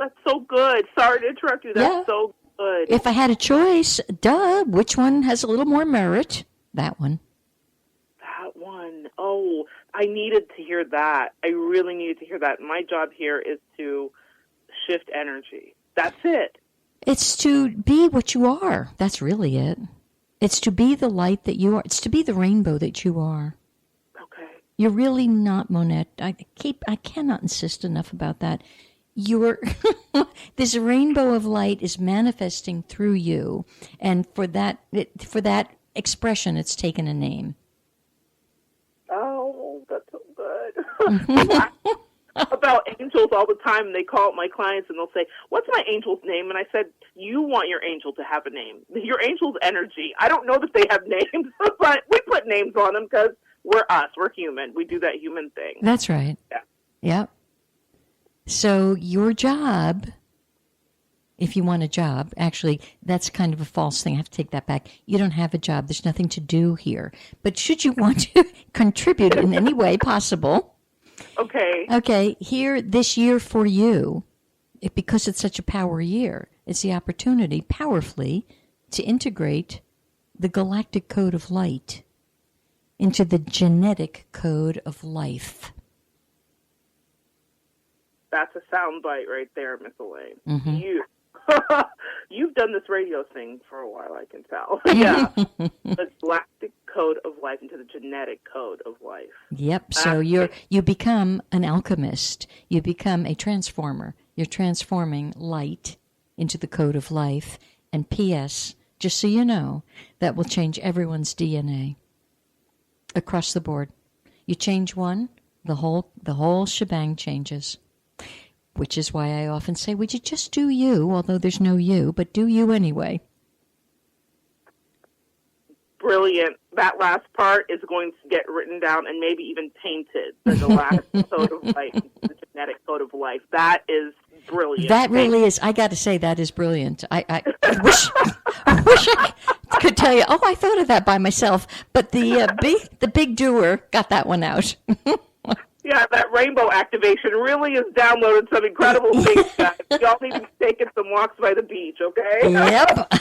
that's so good. Sorry to interrupt you. That's so good. If I had a choice, which one has a little more merit? That one. That one. Oh, I needed to hear that. I really needed to hear that. My job here is to shift energy. That's it. It's to be what you are. That's really it. It's to be the light that you are. It's to be the rainbow that you are. Okay. You're really not, Monette. I cannot insist enough about that. This rainbow of light is manifesting through you, and for that expression, it's taken a name. Oh, that's so good. About angels all the time, and they call my clients and they'll say, "What's my angel's name?" And I said, "You want your angel to have a name. Your angel's energy. I don't know that they have names, but we put names on them because we're us. We're human. We do that human thing." That's right. Yeah. Yep. So your job, if you want a job, actually, that's kind of a false thing. I have to take that back. You don't have a job. There's nothing to do here. But should you want to contribute in any way possible, okay, here this year for you, because it's such a power year, it's the opportunity powerfully to integrate the galactic code of light into the genetic code of life. That's a soundbite right there, Miss Elaine. Mm-hmm. You've done this radio thing for a while, I can tell. Yeah. The galactic code of life into the genetic code of life. Yep. So you become an alchemist. You become a transformer. You're transforming light into the code of life. And P.S., just so you know, that will change everyone's DNA across the board. You change one, the whole shebang changes. Which is why I often say, would you just do you, although there's no you, but do you anyway. Brilliant. That last part is going to get written down and maybe even painted. The galactic code of life, the genetic code of life. That is brilliant. That really is. I got to say, that is brilliant. I wish I could tell you, I thought of that by myself. But the big doer got that one out. Yeah, that rainbow activation really has downloaded some incredible things, guys. Y'all need to be taking some walks by the beach, okay? Yep.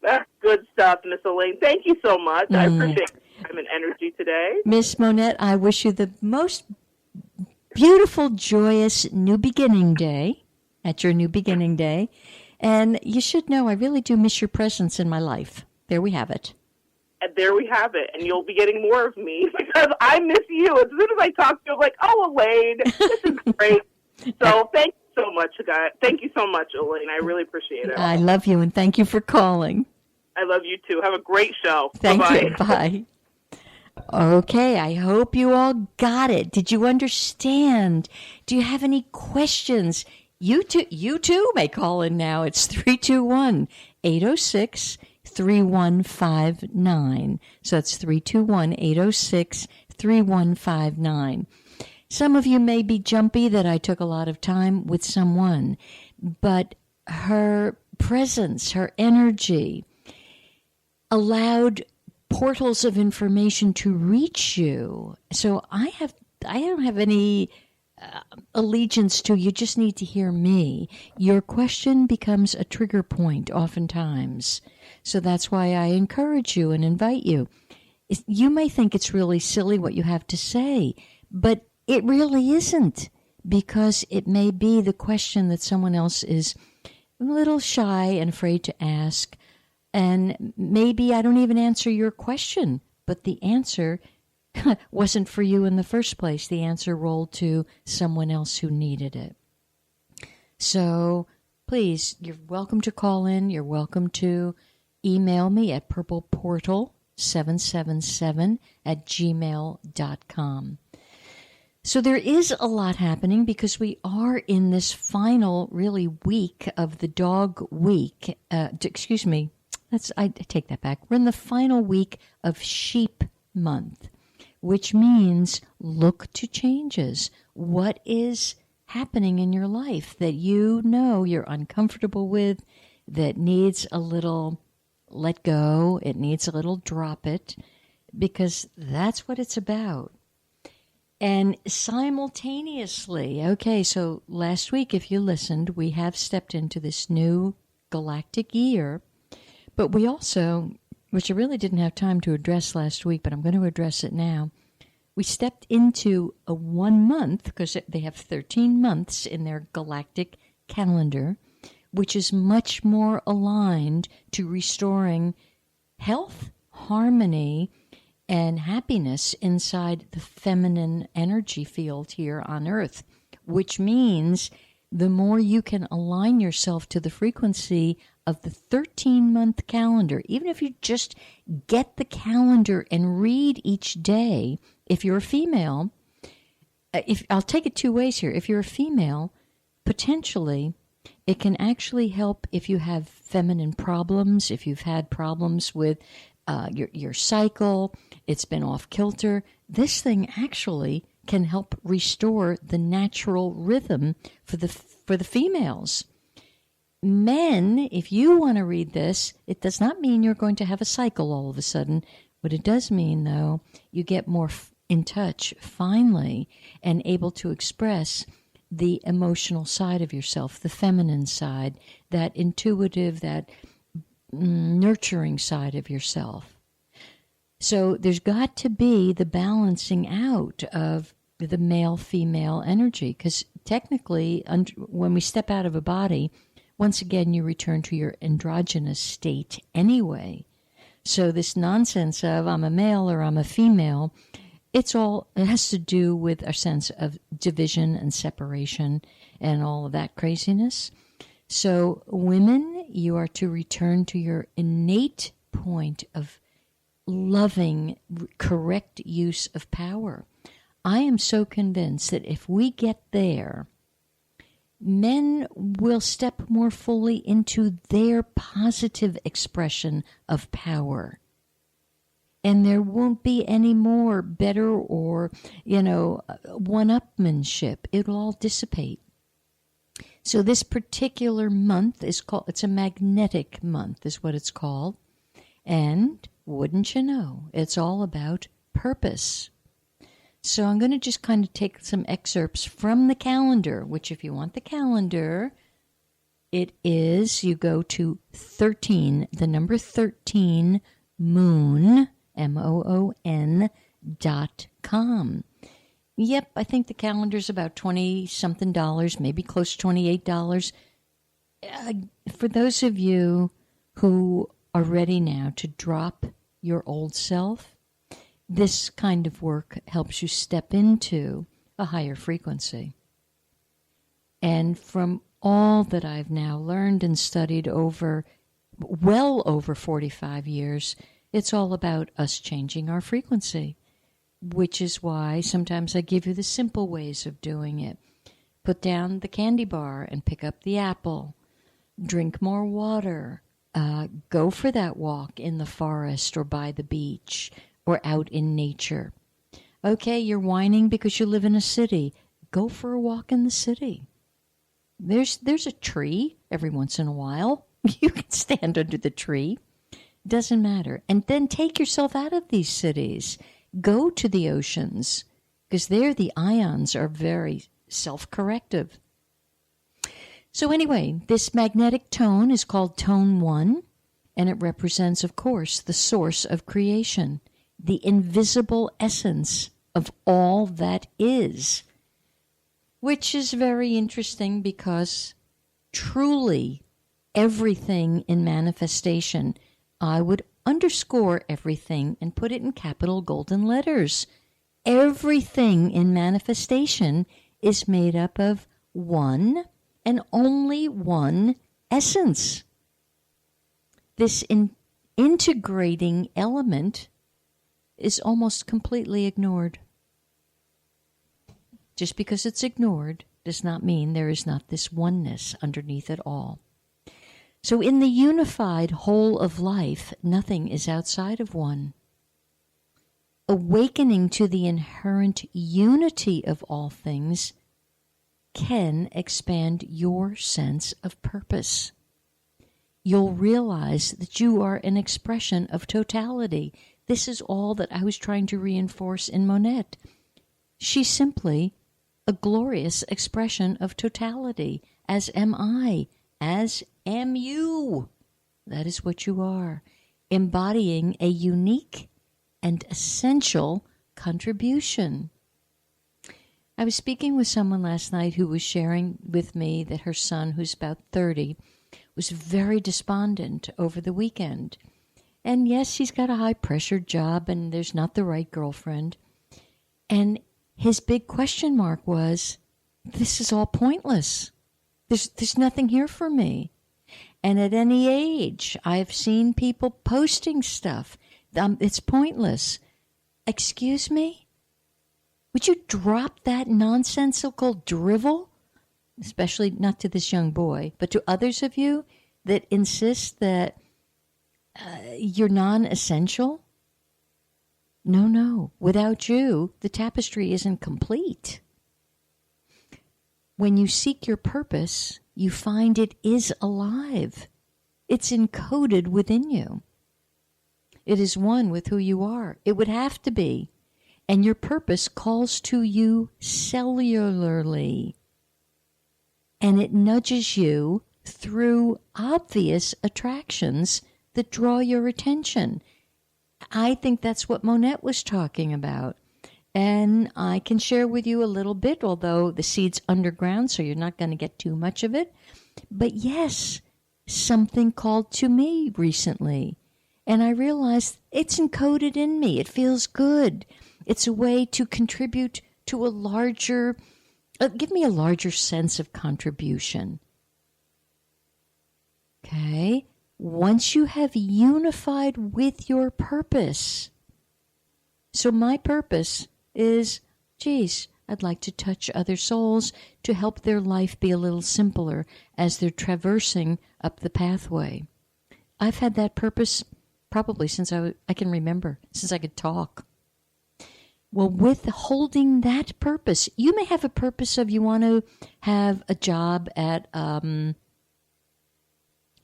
That's good stuff, Miss Elaine. Thank you so much. I appreciate your time and energy today. Miss Monette, I wish you the most beautiful, joyous new beginning day at your new beginning day. And you should know I really do miss your presence in my life. There we have it. And there we have it. And you'll be getting more of me because I miss you. As soon as I talk to you, I'm like, Elaine, this is great. So thank you so much, guys. Thank you so much, Elaine. I really appreciate it. I love you, and thank you for calling. I love you, too. Have a great show. Thank Bye-bye. you. Bye. Okay, I hope you all got it. Did you understand? Do you have any questions? You too may call in now. It's 321-806-3159. So that's 321-806-3159. Some of you may be jumpy that I took a lot of time with someone, but her presence, her energy allowed portals of information to reach you. So I don't have any allegiance to you. Just need to hear me. Your question becomes a trigger point oftentimes. So that's why I encourage you and invite you. You may think it's really silly what you have to say, but it really isn't, because it may be the question that someone else is a little shy and afraid to ask. And maybe I don't even answer your question, but the answer wasn't for you in the first place. The answer rolled to someone else who needed it. So please, you're welcome to call in. You're welcome to email me at purpleportal777@gmail.com. So there is a lot happening because we are in this final, really, week of the dog week. I take that back. We're in the final week of sheep month, which means look to changes. What is happening in your life that you know you're uncomfortable with, that needs a little let go, it needs a little drop it, because that's what it's about. And simultaneously, okay, so last week, if you listened, we have stepped into this new galactic year, but we also, which I really didn't have time to address last week, but I'm going to address it now, we stepped into a 1 month, because they have 13 months in their galactic calendar, which is much more aligned to restoring health, harmony, and happiness inside the feminine energy field here on Earth, which means the more you can align yourself to the frequency of the 13-month calendar, even if you just get the calendar and read each day, if you're a female, I'll take it two ways here. If you're a female, potentially it can actually help if you have feminine problems, if you've had problems with your cycle, it's been off kilter. This thing actually can help restore the natural rhythm for the females. Men, if you want to read this, it does not mean you're going to have a cycle all of a sudden. What it does mean, though, you get more in touch finally and able to express the emotional side of yourself, the feminine side, that intuitive, that nurturing side of yourself. So there's got to be the balancing out of the male-female energy, because technically when we step out of a body, once again you return to your androgynous state anyway. So this nonsense of I'm a male or I'm a female, it has to do with a sense of division and separation and all of that craziness. So women, you are to return to your innate point of loving, correct use of power. I am so convinced that if we get there, men will step more fully into their positive expression of power. And there won't be any more better or, one-upmanship. It'll all dissipate. So this particular month it's a magnetic month is what it's called. And wouldn't you know, it's all about purpose. So I'm going to just kind of take some excerpts from the calendar, which if you want the calendar, it is, you go to 13, the number 13, moon, MOON.com. Yep, I think the calendar's about $20-something, maybe close to $28. For those of you who are ready now to drop your old self, this kind of work helps you step into a higher frequency. And from all that I've now learned and studied well over 45 years, it's all about us changing our frequency, which is why sometimes I give you the simple ways of doing it. Put down the candy bar and pick up the apple. Drink more water. Go for that walk in the forest or by the beach or out in nature. Okay, you're whining because you live in a city. Go for a walk in the city. There's a tree every once in a while. You can stand under the tree. Doesn't matter. And then take yourself out of these cities. Go to the oceans, because there the ions are very self-corrective. So anyway, this magnetic tone is called Tone 1, and it represents, of course, the source of creation, the invisible essence of all that is, which is very interesting because truly everything in manifestation, I would underscore everything and put it in capital golden letters. Everything in manifestation is made up of one and only one essence. This integrating element is almost completely ignored. Just because it's ignored does not mean there is not this oneness underneath it all. So in the unified whole of life, nothing is outside of one. Awakening to the inherent unity of all things can expand your sense of purpose. You'll realize that you are an expression of totality. This is all that I was trying to reinforce in Monette. She's simply a glorious expression of totality, as am I, as am you. That is what you are, embodying a unique and essential contribution. I was speaking with someone last night who was sharing with me that her son, who's about 30, was very despondent over the weekend. And yes, he's got a high-pressure job and there's not the right girlfriend. And his big question mark was, this is all pointless. There's nothing here for me. And at any age, I've seen people posting stuff. It's pointless. Excuse me? Would you drop that nonsensical drivel? Especially not to this young boy, but to others of you that insist that you're non-essential? No. Without you, the tapestry isn't complete. When you seek your purpose, you find it is alive. It's encoded within you. It is one with who you are. It would have to be. And your purpose calls to you cellularly. And it nudges you through obvious attractions that draw your attention. I think that's what Monette was talking about. And I can share with you a little bit, although the seed's underground, so you're not going to get too much of it. But yes, something called to me recently. And I realized it's encoded in me. It feels good. It's a way to contribute to a larger, give me a larger sense of contribution. Okay? Once you have unified with your purpose. So my purpose is, I'd like to touch other souls to help their life be a little simpler as they're traversing up the pathway. I've had that purpose probably since I can remember, since I could talk. Well, with holding that purpose, you may have a purpose of you want to have a job at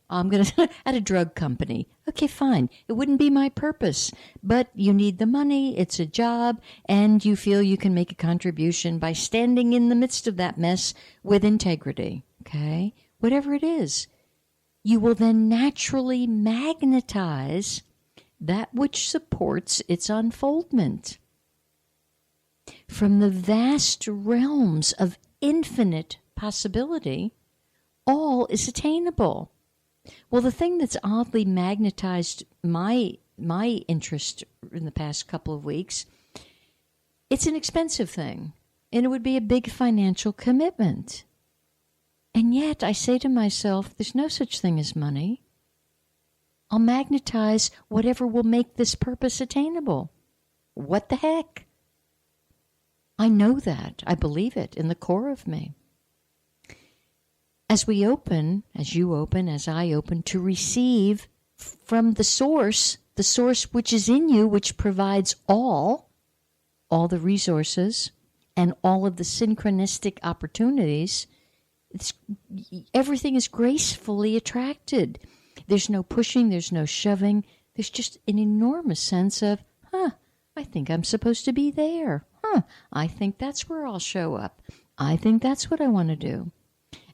at a drug company. Okay, fine. It wouldn't be my purpose, but you need the money, it's a job, and you feel you can make a contribution by standing in the midst of that mess with integrity. Okay? Whatever it is, you will then naturally magnetize that which supports its unfoldment. From the vast realms of infinite possibility, all is attainable. Well, the thing that's oddly magnetized my interest in the past couple of weeks, it's an expensive thing, and it would be a big financial commitment. And yet I say to myself, there's no such thing as money. I'll magnetize whatever will make this purpose attainable. What the heck? I know that. I believe it in the core of me. As we open, as you open, as I open, to receive from the source which is in you, which provides all the resources and all of the synchronistic opportunities, everything is gracefully attracted. There's no pushing, there's no shoving. There's just an enormous sense of, I think I'm supposed to be there. I think that's where I'll show up. I think that's what I want to do.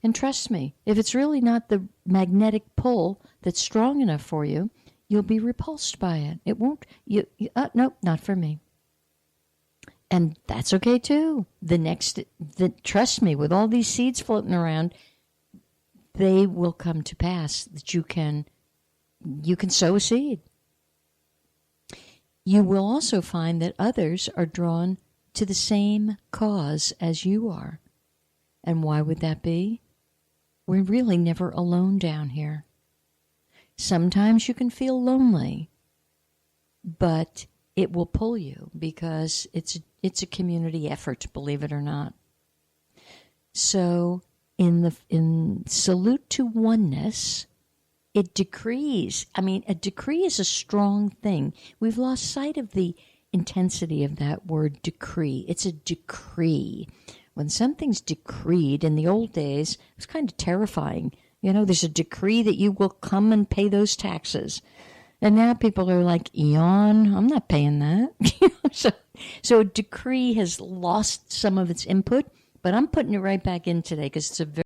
And trust me, if it's really not the magnetic pull that's strong enough for you, you'll be repulsed by it. It won't, nope, not for me. And that's okay too. Trust me, with all these seeds floating around, they will come to pass that you can sow a seed. You will also find that others are drawn to the same cause as you are. And why would that be? We're really never alone down here. Sometimes you can feel lonely, but it will pull you because it's a community effort, believe it or not. So in salute to oneness, it decrees. I mean, a decree is a strong thing. We've lost sight of the intensity of that word decree. It's a decree. When something's decreed, in the old days, it was kind of terrifying. You know, there's a decree that you will come and pay those taxes. And now people are like, yawn, I'm not paying that. So a decree has lost some of its input, but I'm putting it right back in today because it's a very